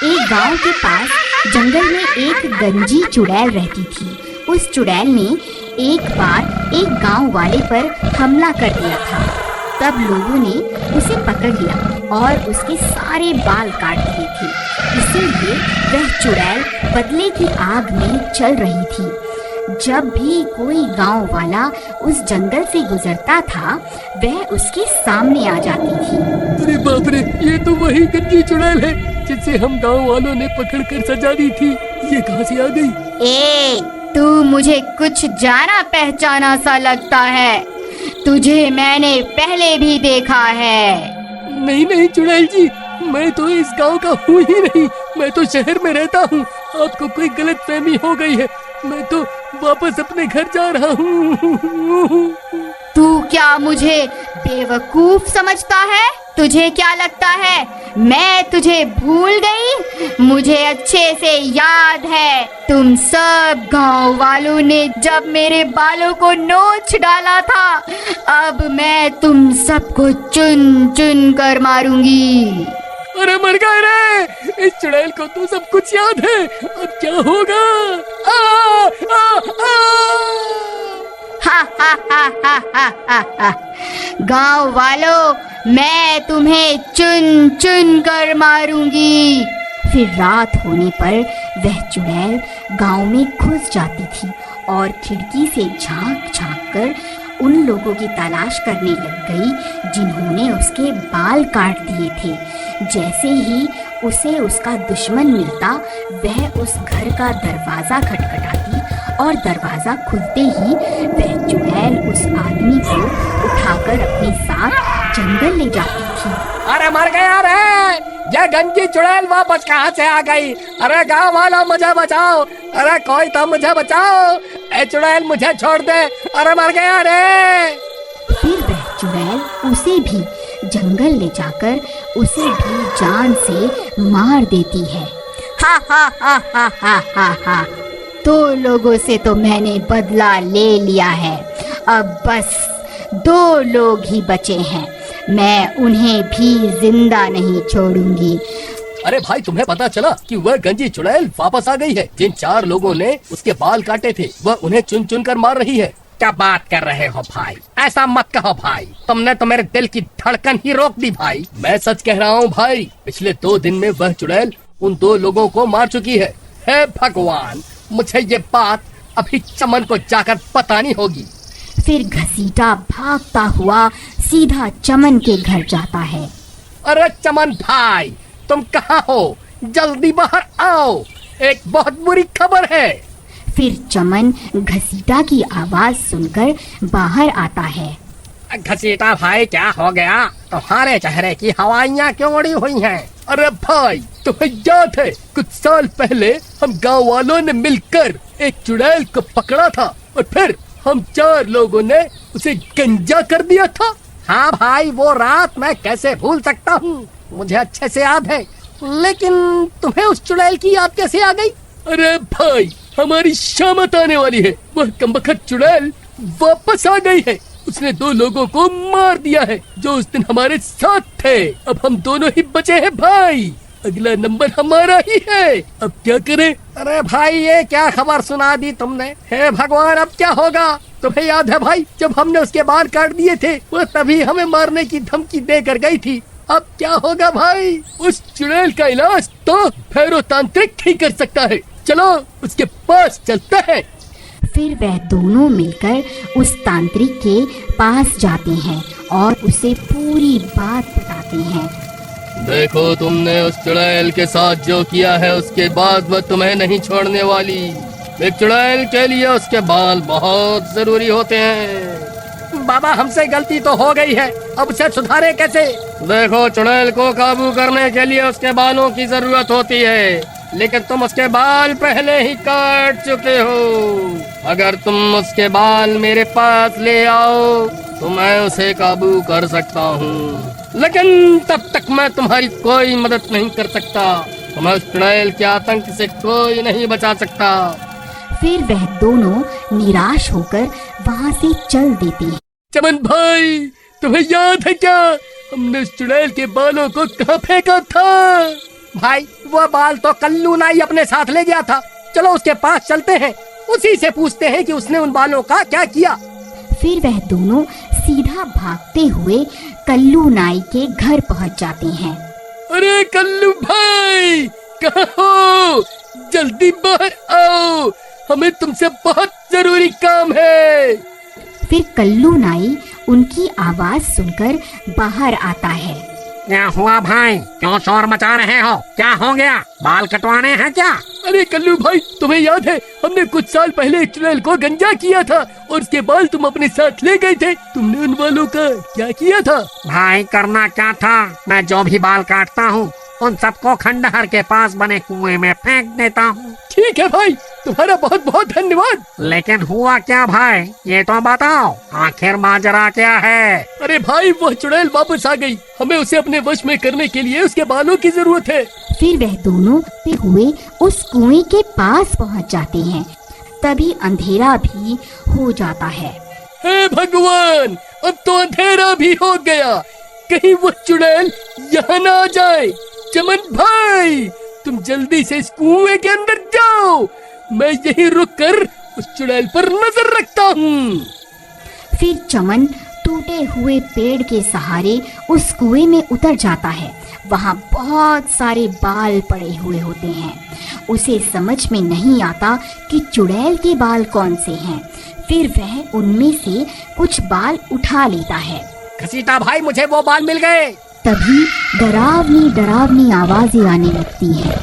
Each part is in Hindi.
एक गांव के पास जंगल में एक गंजी चुड़ैल रहती थी। उस चुड़ैल ने एक बार एक गांव वाले पर हमला कर दिया था। तब लोगों ने उसे पकड़ लिया और उसके सारे बाल काट दिए थे। इसीलिए वह चुड़ैल बदले की आग में चल रही थी। जब भी कोई गांव वाला उस जंगल से गुजरता था, वह उसके सामने आ जाती थी। अरे बाप रे, ये तो वही गंजी चुड़ैल है जिसे हम गांव वालों ने पकड़कर सजा दी थी। ये कहाँ से आ गई? ए, तू मुझे कुछ जाना पहचाना सा लगता है। तुझे मैंने पहले भी देखा है। नहीं नहीं चुड़ैल जी, मैं तो इस गांव का हूँ ही नहीं। मैं तो शहर में रहता हूँ। आपको कोई गलतफहमी हो गई है। मैं तो वापस अपने घर जा रहा हूँ। तू क्या मुझे बेवकूफ समझता है? तुझे क्या लगता है मैं तुझे भूल गई? मुझे अच्छे से याद है, तुम सब गांव वालों ने जब मेरे बालों को नोच डाला था। अब मैं तुम सबको चुन चुन कर मारूंगी। अरे मर गए रे! इस चुड़ैल को तो सब कुछ याद है। अब क्या होगा? आ, आ, आ! हा हा हा हा हा हा हा। गांव वालों, मैं तुम्हें चुन चुन कर मारूंगी। फिर रात होने पर वह चुड़ैल गांव में घुस जाती थी और खिड़की से झांक झांक कर उन लोगों की तलाश करने लग गई जिन्होंने उसके बाल काट दिए थे। जैसे ही उसे उसका दुश्मन मिलता, वह उस घर का दरवाजा खटखटाती और दरवाजा खुलते ही वह चुड़ैल उस आदमी को उठाकर अपने साथ जंगल ले जाती थी। अरे मर गया रे! ये गंजी चुड़ैल वापस कहाँ से आ गई? अरे गांव वालों, मुझे बचाओ! अरे कोई तो मुझे बचाओ! ए चुड़ैल, मुझे छोड़ दे! अरे मर गया रे! फिर वह चुड़ैल उसे भी जंगल ले जाकर उसे भी जान से मार देती है। हा हा हा हा हा हा हा। दो लोगों से तो मैंने बदला ले लिया है। अब बस 2 लोग ही बचे हैं। मैं उन्हें भी जिंदा नहीं छोड़ूंगी। अरे भाई, तुम्हें पता चला कि वह गंजी चुड़ैल वापस आ गई है? जिन 4 लोगों ने उसके बाल काटे थे, वह उन्हें चुन चुन कर मार रही है। क्या बात कर रहे हो भाई? ऐसा मत कहो भाई, तुमने तो मेरे दिल की धड़कन ही रोक दी भाई। मैं सच कह रहा हूँ भाई, पिछले 2 दिन में वह चुड़ैल उन 2 लोगों को मार चुकी है। हे भगवान, मुझे ये बात अभी चमन को जाकर बतानी होगी। फिर घसीटा भागता हुआ सीधा चमन के घर जाता है। अरे चमन भाई, तुम कहाँ हो? जल्दी बाहर आओ, एक बहुत बुरी खबर है। फिर चमन घसीटा की आवाज सुनकर बाहर आता है। घसीटा भाई, क्या हो गया? तुम्हारे चेहरे की हवाइयाँ क्यों उड़ी हुई हैं? अरे भाई, तुम्हें याद है कुछ साल पहले हम गांव वालों ने मिलकर एक चुड़ैल को पकड़ा था और फिर हम 4 लोगों ने उसे गंजा कर दिया था? हाँ भाई, वो रात मैं कैसे भूल सकता हूँ, मुझे अच्छे से याद है। लेकिन तुम्हें उस चुड़ैल की याद कैसे आ गई? अरे भाई, हमारी शामत आने वाली है। वह कमबख्त चुड़ैल वापस आ गई है। उसने 2 लोगों को मार दिया है जो उस दिन हमारे साथ थे। अब हम दोनों ही बचे हैं भाई। अगला नंबर हमारा ही है। अब क्या करें? अरे भाई, ये क्या खबर सुना दी तुमने? हे भगवान, अब क्या होगा? तुम्हें याद है भाई, जब हमने उसके बाल काट दिए थे, वो तभी हमें मारने की धमकी देकर गई थी। अब क्या होगा भाई? उस चुड़ैल का इलाज तो भैरवतांत्रिक ही कर सकता है। चलो उसके पास चलते हैं। फिर वह दोनों मिलकर उस तांत्रिक के पास जाते हैं और उसे पूरी बात बताते हैं। देखो, तुमने उस चुड़ैल के साथ जो किया है, उसके बाद वह तुम्हें नहीं छोड़ने वाली। एक चुड़ैल के लिए उसके बाल बहुत जरूरी होते हैं। बाबा, हमसे गलती तो हो गई है, अब उसे सुधारे कैसे? देखो, चुड़ैल को काबू करने के लिए उसके बालों की जरूरत होती है, लेकिन तुम उसके बाल पहले ही काट चुके हो। अगर तुम उसके बाल मेरे पास ले आओ तो मैं उसे काबू कर सकता हूँ, लेकिन तब तक मैं तुम्हारी कोई मदद नहीं कर सकता। तुम्हें उस चुड़ैल के आतंक से कोई नहीं बचा सकता। फिर वह दोनों निराश होकर वहाँ से चल देते हैं। चमन भाई, तुम्हें याद है क्या? हमने उस चुड़ैल के बालों को कहाँ फेंका था? भाई वो बाल तो कल्लू नाई अपने साथ ले गया था, चलो उसके पास चलते हैं, उसी से पूछते हैं कि उसने उन बालों का क्या किया। फिर वह दोनों सीधा भागते हुए कल्लू नाई के घर पहुंच जाते हैं। अरे कल्लू भाई, कहाँ हो? जल्दी बाहर आओ, हमें तुमसे बहुत जरूरी काम है। फिर कल्लू नाई उनकी आवाज सुनकर बाहर आता है। क्या हुआ भाई, क्यों शोर मचा रहे हो? क्या हो गया, बाल कटवाने हैं क्या? अरे कल्लू भाई, तुम्हें याद है हमने कुछ साल पहले एक चुड़ैल को गंजा किया था और उसके बाल तुम अपने साथ ले गए थे, तुमने उन बालों का क्या किया था? भाई करना क्या था, मैं जो भी बाल काटता हूँ उन सबको खंडहर के पास बने कुएं में फेंक देता हूँ। ठीक है भाई, तुम्हारा बहुत बहुत धन्यवाद। लेकिन हुआ क्या भाई, ये तो बताओ, आखिर माजरा क्या है? अरे भाई, वह चुड़ैल वापस आ गई, हमें उसे अपने वश में करने के लिए उसके बालों की जरूरत है। फिर वह दोनों हुए उस कुएं के पास पहुंच जाते हैं। तभी अंधेरा भी हो जाता है। हे भगवान, अब तो अंधेरा भी हो गया, कहीं वो चुड़ैल यहाँ न आ जाए। चमन भाई, तुम जल्दी से इस कुएं के अंदर जाओ, मैं यहीं रुककर उस चुड़ैल पर नजर रखता हूँ। फिर चमन टूटे हुए पेड़ के सहारे उस कुएं में उतर जाता है। वहाँ बहुत सारे बाल पड़े हुए होते हैं। उसे समझ में नहीं आता कि चुड़ैल के बाल कौन से हैं। फिर वह उनमें से कुछ बाल उठा लेता है। घसीटा भाई, मुझे वो बाल मिल गए। तभी डरावनी डरावनी आवाजें आने लगती हैं।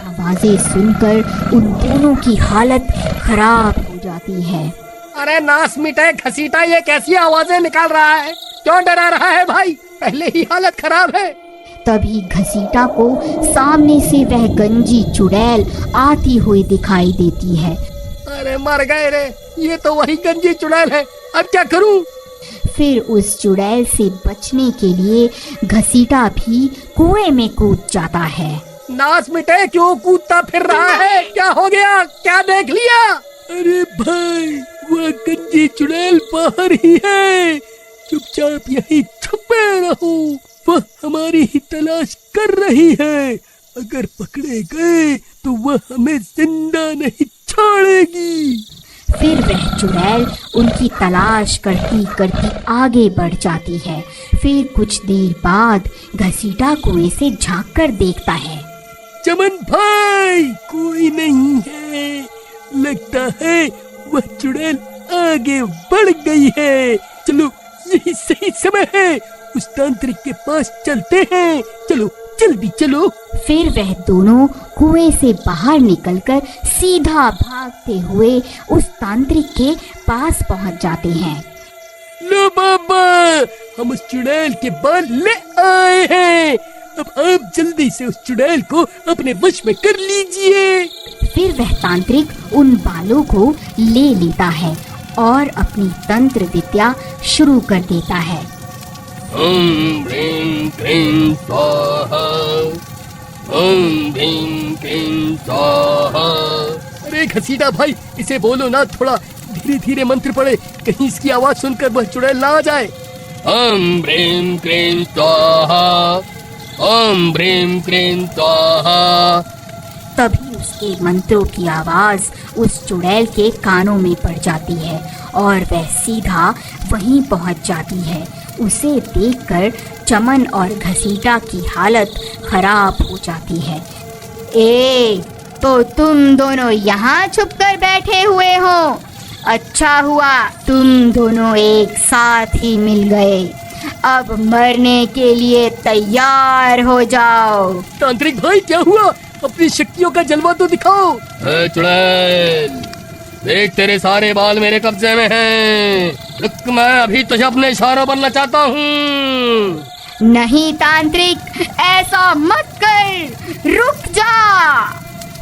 आवाजें सुनकर उन दोनों की हालत खराब हो जाती है। अरे नास मिटे घसीटा, ये कैसी आवाजें निकाल रहा है? क्यों डरा रहा है भाई? पहले ही हालत खराब है। तभी घसीटा को सामने से वह गंजी चुड़ैल आती हुई दिखाई देती है। अरे मर गए रे, ये तो वही गंजी चुड़ैल है, अब क्या करूं? फिर उस चुड़ैल से बचने के लिए घसीटा भी कुएं में कूद जाता है। नास मिटे, क्यों कूदता फिर रहा है? क्या हो गया? क्या देख लिया? अरे भाई, वह गंजी चुड़ैल बाहर ही है, चुपचाप यहीं छुपे रहो, वह हमारी ही तलाश कर रही है। अगर पकड़े गए तो वह हमें जिंदा नहीं छोड़ेगी। फिर वह चुड़ैल उनकी तलाश करती करती आगे बढ़ जाती है। फिर कुछ देर बाद घसीटा कुएं से झांक कर देखता है। चमन भाई, कोई नहीं है, लगता है वह चुड़ैल आगे बढ़ गई है। चलो, यही सही समय है, उस तांत्रिक के पास चलते हैं, चलो जल्दी चलो। फिर वह दोनों कुएं से बाहर निकलकर सीधा भागते हुए उस तांत्रिक के पास पहुंच जाते हैं। लो बाबा, हम उस चुड़ैल के बाल ले आए हैं, अब आप जल्दी से उस चुड़ैल को अपने वश में कर लीजिए। फिर वह तांत्रिक उन बालों को ले लेता है और अपनी तंत्र विद्या शुरू कर देता है। ओम ह्रीं क्लीं स्वाहा, ओम ह्रीं क्लीं स्वाहा। अरे घसीटा भाई, इसे बोलो ना, थोड़ा धीरे धीरे मंत्र पढ़े, कहीं इसकी आवाज सुनकर वह चुड़ैल ना आ जाए। ओम ह्रीं क्लीं स्वाहा, ओम ह्रीं क्लीं स्वाहा। तभी उसके मंत्रों की आवाज उस चुड़ैल के कानों में पड़ जाती है और वह सीधा वहीं पहुंच जाती है। उसे देखकर चमन और घसीटा की हालत खराब हो जाती है। तो तुम दोनों यहाँ छुपकर बैठे हुए हो? अच्छा हुआ तुम दोनों एक साथ ही मिल गए। अब मरने के लिए तैयार हो जाओ। तांत्रिक भाई, क्या हुआ? अपनी शक्तियों का जलवा तो दिखाओ। चुड़ैल, देख तेरे सारे बाल मेरे कब्जे में हैं। रुक, मैं अभी तुझे अपने इशारों पर नचाता हूँ। नहीं तांत्रिक, ऐसा मत कर, रुक जा।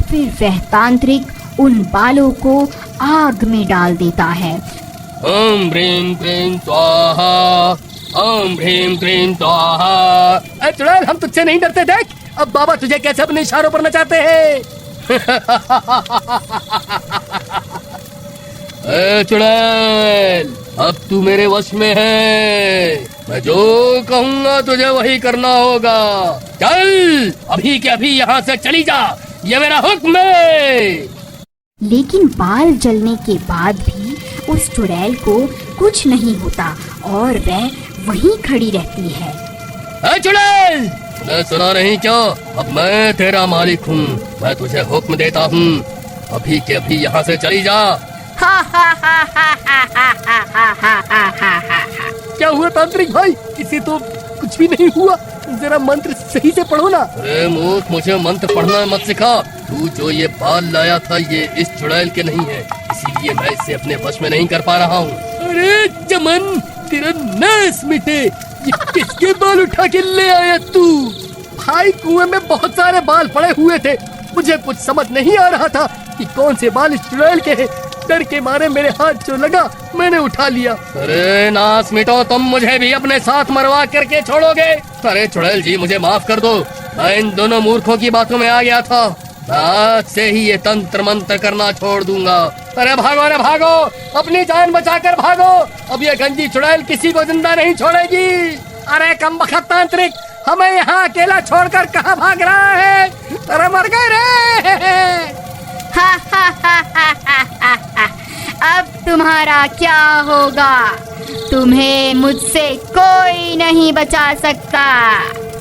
फिर वह तांत्रिक उन बालों को आग में डाल देता है। ओम ह्रीं क्लीं स्वाहा, ओम ह्रीं क्लीं स्वाहा। अरे चुड़ैल, हम तुझसे नहीं डरते, देख अब बाबा तुझे कैसे अपने इशारों पर नचाते हैं। चुड़ैल, अब तू मेरे वश में है। मैं जो कहूँगा तुझे वही करना होगा। चल अभी के अभी यहाँ से चली जा, ये मेरा हुक्म है। लेकिन बाल जलने के बाद भी उस चुड़ैल को कुछ नहीं होता और वह वहीं खड़ी रहती है। ऐ चुड़ैल, तूने सुना नहीं क्या? अब मैं तेरा मालिक हूँ, मैं तुझे हुक्म देता हूँ, अभी के अभी यहाँ से चली जा। हा हा हा हा हा हा हा हा हा हा हा हा। क्या हुआ तांत्रिक भाई? इसे तो कुछ भी नहीं हुआ, जरा मंत्र सही से पढ़ो ना। अरे मूर्ख, मुझे मंत्र पढ़ना मत सिखा। तू जो ये बाल लाया था ये इस चुड़ैल के नहीं है, इसीलिए मैं इसे अपने वश में नहीं कर पा रहा हूँ। अरे चमन, तेरा नाश मिटे, ये किसके बाल उठा के ले आया तू? भाई कुएं में बहुत सारे बाल पड़े हुए थे, मुझे कुछ समझ नहीं आ रहा था कि कौन से बाल इस चुड़ैल के हैं। डर के मारे मेरे हाथ जो लगा मैंने उठा लिया। अरे नास मिटो, तुम मुझे भी अपने साथ मरवा करके छोड़ोगे? अरे चुड़ैल जी मुझे माफ कर दो, मैं इन दोनों मूर्खों की बातों में आ गया था। आज से ही ये तंत्र मंत्र करना छोड़ दूंगा। अरे भागो, अरे भागो, अपनी जान बचाकर भागो, अब ये गंजी चुड़ैल किसी को जिंदा नहीं छोड़ेगी। अरे कमबख्त तांत्रिक, हमें यहाँ अकेला छोड़कर कहाँ भाग रहा है? अरे मर गए रे। हा हा हा हा हा हा हा। अब तुम्हारा क्या होगा? तुम्हें मुझसे कोई नहीं बचा सकता।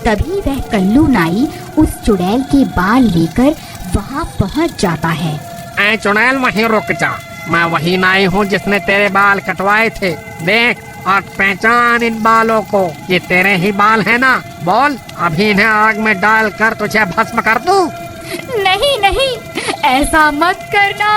तभी वह कल्लू नाई उस चुड़ैल के बाल लेकर वहाँ पहुँच जाता है। ऐ चुड़ैल, वहीं रुक जा, मैं वही नाई हूँ जिसने तेरे बाल कटवाए थे। देख और पहचान इन बालों को, ये तेरे ही बाल है ना? बोल, अभी इन्हें आग में डाल कर तुझे भस्म कर दूं? नहीं नहीं, ऐसा मत करना,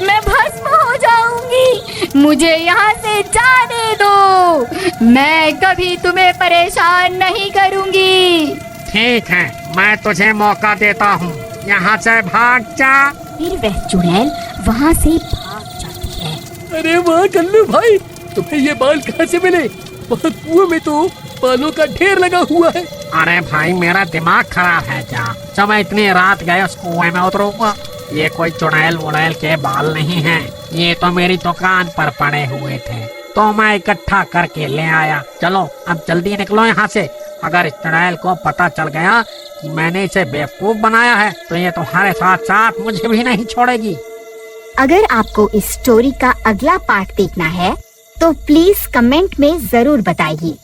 मैं भस्म हो जाऊंगी। मुझे यहाँ से जाने दो, मैं कभी तुम्हें परेशान नहीं करूंगी। ठीक है, मैं तुझे मौका देता हूँ, यहाँ से भाग जा। फिर वह चुड़ैल वहाँ से भाग जाती है। अरे वाह कल्लू भाई, तुम्हें ये बाल कहाँ से मिले? वहाँ कुएं में तो बालों का ढेर लगा हुआ है। अरे भाई, मेरा दिमाग खराब है क्या? जब मैं इतनी रात गए उस कुएं में उतरूंगा। ये कोई चुड़ैल वुड़ैल के बाल नहीं है, ये तो मेरी दुकान पर पड़े हुए थे तो मैं इकट्ठा करके ले आया। चलो अब जल्दी निकलो यहाँ से, अगर इस चुड़ैल को पता चल गया कि मैंने इसे बेवकूफ बनाया है तो ये तुम्हारे साथ साथ मुझे भी नहीं छोड़ेगी। अगर आपको इस स्टोरी का अगला पार्ट देखना है तो प्लीज कमेंट में जरूर बताइए।